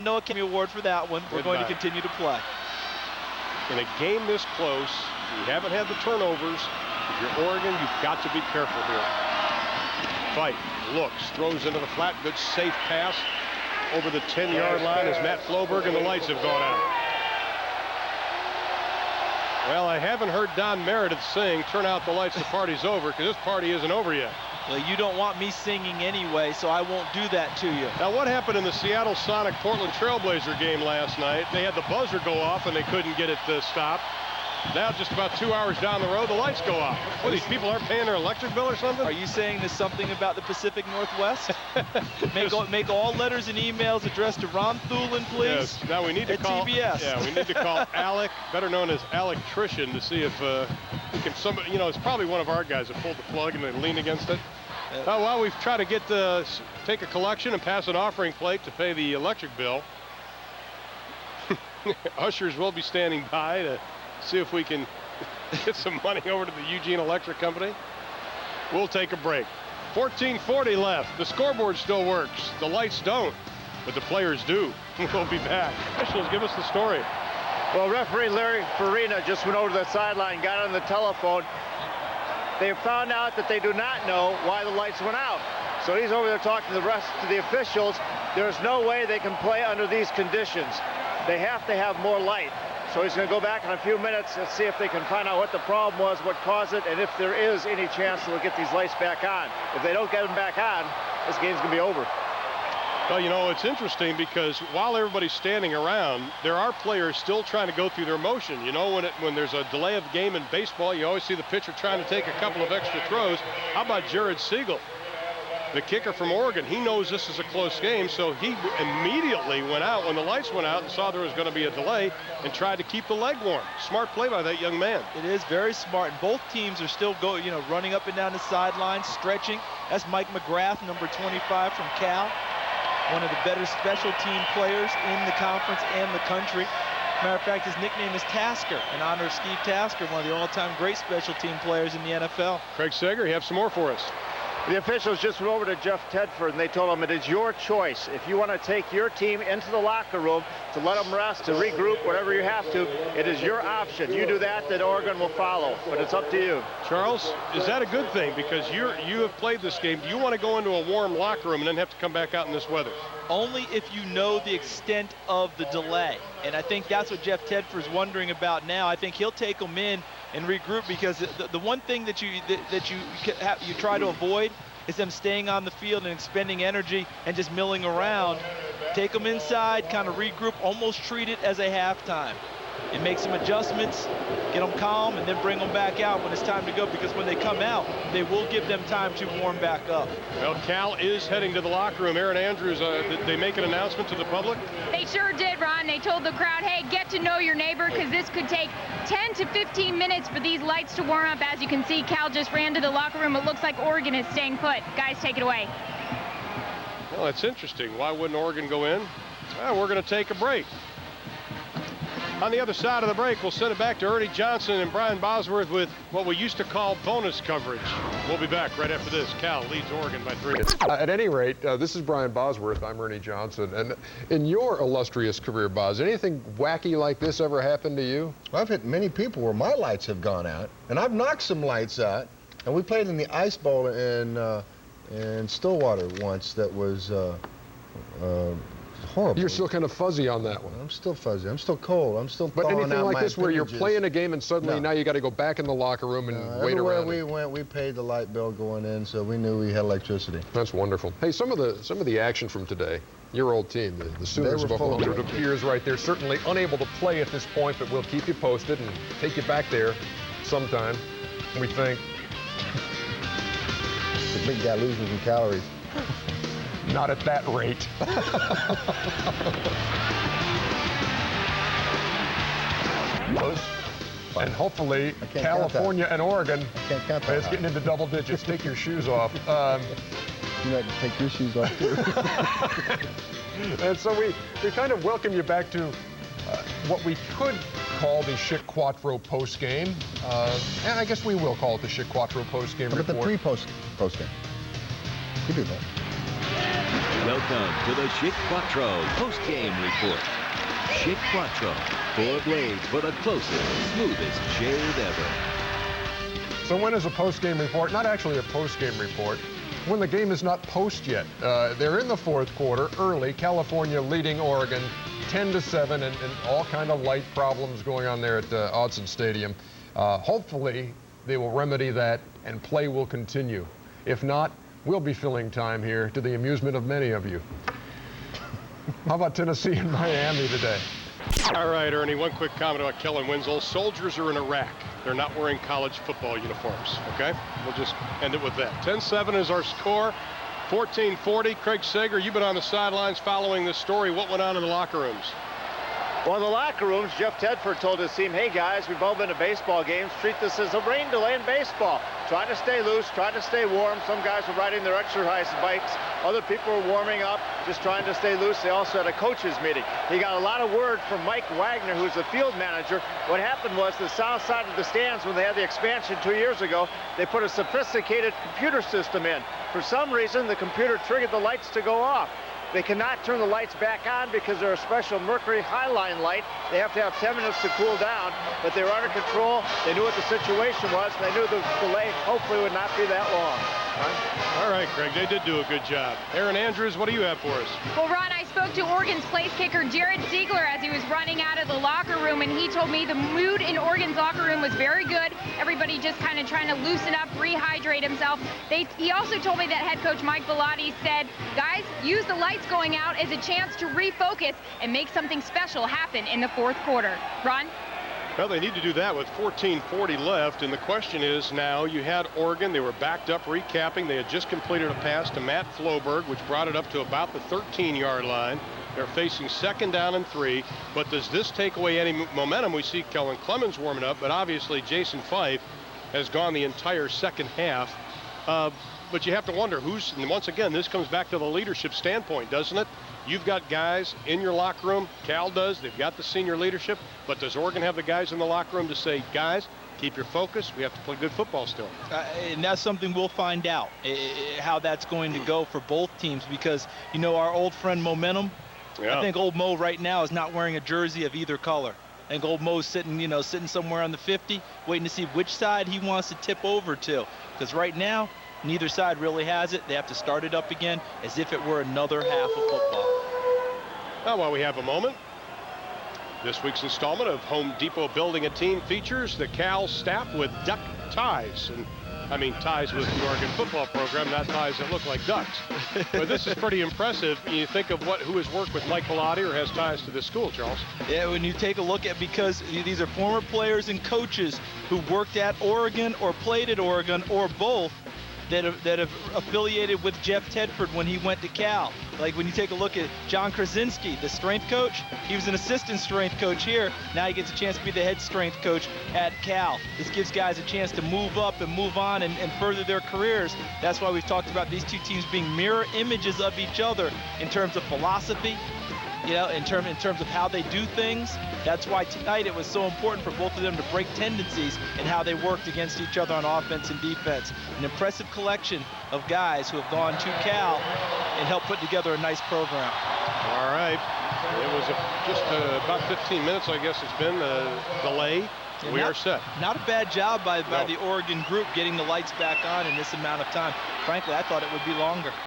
No Academy Award for that one. We're going to continue to play. In a game this close, you haven't had the turnovers. If you're Oregon, you've got to be careful here. Fight, looks, throws into the flat, good safe pass over the 10-yard line as Matt Floberg, and the lights have gone out. Well, I haven't heard Don Meredith sing, "Turn out the lights, the party's over," because this party isn't over yet. Well, you don't want me singing anyway, so I won't do that to you. Now, what happened in the Seattle Sonic Portland Trailblazer game last night? They had the buzzer go off, and they couldn't get it to stop. Now, just about 2 hours down the road, the lights go off. What, these people aren't paying their electric bill or something? Are you saying there's something about the Pacific Northwest? make all letters and emails addressed to Ron Thulin, please. Yes. Now we need to call TBS. Yeah, we need to call Alec, better known as Electrician, to see if we can somebody. You know, it's probably one of our guys that pulled the plug and they lean against it. Oh well, we've tried to take a collection and pass an offering plate to pay the electric bill. Ushers will be standing by to see if we can get some money over to the Eugene Electric Company. We'll take a break. 14:40 left. The scoreboard still works. The lights don't, but the players do. We'll be back. Officials, give us the story. Well, referee Larry Farina just went over to the sideline, got on the telephone. They found out that they do not know why the lights went out. So he's over there talking to the rest of the officials. There's no way they can play under these conditions. They have to have more light. So he's going to go back in a few minutes and see if they can find out what the problem was, what caused it, and if there is any chance they'll get these lights back on. If they don't get them back on, this game's going to be over. Well, you know, it's interesting because while everybody's standing around, there are players still trying to go through their motion. You know, when there's a delay of game in baseball, you always see the pitcher trying to take a couple of extra throws. How about Jared Siegel, the kicker from Oregon? He knows this is a close game, so he immediately went out when the lights went out and saw there was going to be a delay and tried to keep the leg warm. Smart play by that young man. It is very smart, and both teams are still running up and down the sidelines, stretching. That's Mike McGrath, number 25 from Cal, one of the better special team players in the conference and the country. Matter of fact, his nickname is Tasker, in honor of Steve Tasker, one of the all-time great special team players in the NFL. Craig Sager, you have some more for us. The officials just went over to Jeff Tedford and they told him it is your choice. If you want to take your team into the locker room to let them rest, to regroup, whatever you have to, it is your option. You do that, then Oregon will follow, but it's up to you. Charles, is that a good thing? Because you have played this game. Do you want to go into a warm locker room and then have to come back out in this weather? Only if you know the extent of the delay. And I think that's what Jeff Tedford's wondering about now. I think he'll take them in and regroup, because the one thing that you try to avoid is them staying on the field and expending energy and just milling around. Take them inside, kind of regroup, almost treat it as a halftime, and make some adjustments, get them calm, and then bring them back out when it's time to go, because when they come out, they will give them time to warm back up. Well, Cal is heading to the locker room. Aaron Andrews, did they make an announcement to the public? They sure did, Ron. They told the crowd, hey, get to know your neighbor, because this could take 10 to 15 minutes for these lights to warm up. As you can see, Cal just ran to the locker room. It looks like Oregon is staying put. Guys, take it away. Well, it's interesting. Why wouldn't Oregon go in? Well, we're going to take a break. On the other side of the break, we'll send it back to Ernie Johnson and Brian Bosworth with what we used to call bonus coverage. We'll be back right after this. Cal leads Oregon by 3. At any rate, this is Brian Bosworth. I'm Ernie Johnson. And in your illustrious career, Boz, anything wacky like this ever happened to you? Well, I've hit many people where my lights have gone out, and I've knocked some lights out. And we played in the Ice Bowl in Stillwater once. That was horrible. You're still kind of fuzzy on that one. I'm still fuzzy. I'm still cold. I'm still But thawing anything out like my this where you're appendages. playing a game and suddenly now you got to go back in the locker room and wait everywhere around? we went, we paid the light bill going in, so we knew we had electricity. That's wonderful. Hey, some of the action from today, your old team, the Sooners of Oklahoma, it appears right there, certainly unable to play at this point, but we'll keep you posted and take you back there sometime, we think. The big guy losing some calories. Not at that rate. And hopefully California and Oregon is getting into double digits. Take your shoes off. You have to take your shoes off too. And so we kind of welcome you back to what we could call the Schick Quattro postgame. And I guess we will call it the Schick Quattro postgame report. But the pre-postgame. You do that. Welcome to the Schick Quattro post-game report. Schick Quattro, 4 blades for the closest, smoothest shave ever. So when is a post-game report? Not actually a post-game report. When the game is not post yet. They're in the fourth quarter, early. California leading Oregon 10-7, and all kind of light problems going on there at Autzen Stadium. Hopefully, they will remedy that and play will continue. If not, we'll be filling time here to the amusement of many of you. How about Tennessee and Miami today? All right, Ernie, one quick comment about Kellen Winslow. Soldiers are in Iraq. They're not wearing college football uniforms, okay? We'll just end it with that. 10-7 is our score. 14-40. Craig Sager, you've been on the sidelines following this story. What went on in the locker rooms? Well, in the locker rooms, Jeff Tedford told his team, hey, guys, we've all been to baseball games. Treat this as a rain delay in baseball. Try to stay loose, try to stay warm. Some guys were riding their exercise bikes. Other people were warming up, just trying to stay loose. They also had a coaches meeting. He got a lot of word from Mike Wagner, who's the field manager. What happened was the south side of the stands, when they had the expansion 2 years ago, they put a sophisticated computer system in. For some reason, the computer triggered the lights to go off. They cannot turn the lights back on because they're a special mercury highline light. They have to have 10 minutes to cool down, but they were under control. They knew what the situation was, and they knew the delay hopefully would not be that long. All right, Craig, they did do a good job. Aaron Andrews, what do you have for us? Well, Ron, I spoke to Oregon's place kicker Jared Ziegler as he was running out of the locker room, and he told me the mood in Oregon's locker room was very good. Everybody just kind of trying to loosen up, rehydrate himself. He also told me that head coach Mike Bellotti said, guys, use the lights going out as a chance to refocus and make something special happen in the fourth quarter. Ron? Well, they need to do that with 14:40 left, and the question is now, you had Oregon, they were backed up recapping. They had just completed a pass to Matt Floberg, which brought it up to about the 13-yard line. They're facing 2nd down and 3, but does this take away any momentum? We see Kellen Clemens warming up, but obviously Jason Fife has gone the entire second half. But you have to wonder who's, and once again, this comes back to the leadership standpoint, doesn't it? You've got guys in your locker room. Cal does. They've got the senior leadership. But does Oregon have the guys in the locker room to say, guys, keep your focus. We have to play good football still. And that's something we'll find out, how that's going to go for both teams, because, you know, our old friend Momentum, yeah. I think old Mo right now is not wearing a jersey of either color. I think old Mo's sitting somewhere on the 50, waiting to see which side he wants to tip over to. Because right now, neither side really has it. They have to start it up again as if it were another half of football. Well, while we have a moment, this week's installment of Home Depot Building a Team features the Cal staff with duck ties. And I mean ties with the Oregon football program, not ties that look like ducks. But this is pretty impressive. You think of who has worked with Mike Bellotti or has ties to this school, Charles. Yeah, when you take a look at, because these are former players and coaches who worked at Oregon or played at Oregon or both, that have affiliated with Jeff Tedford when he went to Cal. Like when you take a look at John Krasinski, the strength coach, he was an assistant strength coach here. Now he gets a chance to be the head strength coach at Cal. This gives guys a chance to move up and move on and further their careers. That's why we've talked about these two teams being mirror images of each other in terms of philosophy, you know, in terms of how they do things. That's why tonight it was so important for both of them to break tendencies and how they worked against each other on offense and defense. An impressive collection of guys who have gone to Cal and helped put together a nice program. All right. It was just about 15 minutes, I guess it's been, delay. And we are set. Not a bad job by the Oregon group getting the lights back on in this amount of time. Frankly, I thought it would be longer.